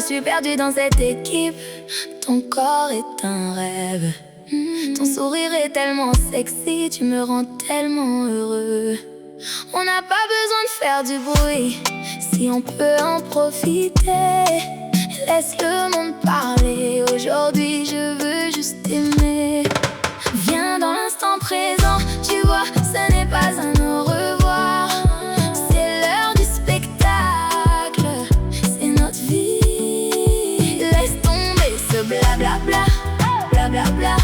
suis perdue dans cette équipe. Ton corps est un rêve. Ton sourire est tellement sexy, tu me rends tellement heureux. On n'a pas besoin de faire du bruit, si on peut en profiter. Laisse le monde parler, aujourd'hui je veux juste aimer. Viens dans l'instant présent, tu vois, ce n'est pas un au revoir. C'est l'heure du spectacle, c'est notre vie. Laisse tomber ce blablabla, blablabla.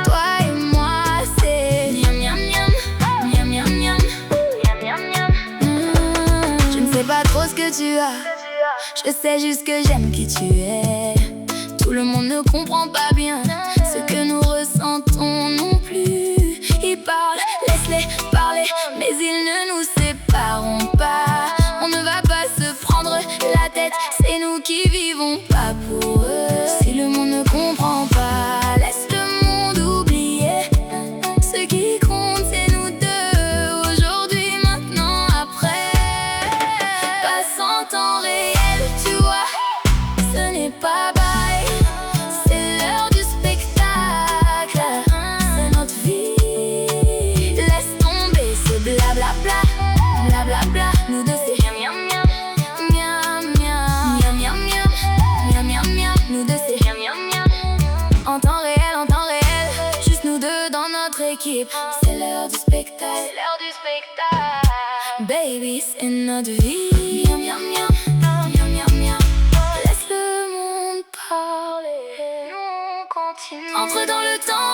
Toi et moi c'est miam miam miam, miam miam miam, miam miam miam. Je ne sais pas trop ce que tu as, je sais juste que j'aime qui tu es. Tout le monde ne comprend pas bien ce que nous ressentons non plus. Ils parlent, laisse-les parler, mais ils ne nous sépareront pas. On ne va pas se prendre la tête, c'est nous qui vivons pas pour eux. Si le monde ne comprend pas, laisse le monde oublier. Ce qui compte c'est nous deux, aujourd'hui, maintenant, après. Passe en temps réel, tu vois, ce n'est pas bye. C'est l'heure du spectacle, c'est notre vie. Laisse tomber ce blablabla, blablabla. Nous deux c'est miam miam miam, miam miam miam, miam miam miam. Nous deux c'est miam miam miam. En temps réel, juste nous deux dans notre équipe. C'est l'heure du spectacle, c'est l'heure du spectacle. Baby, c'est notre vie. Miam miam miam, miam miam miam. Laisse le monde parler, nous on continue. Entre dans le temps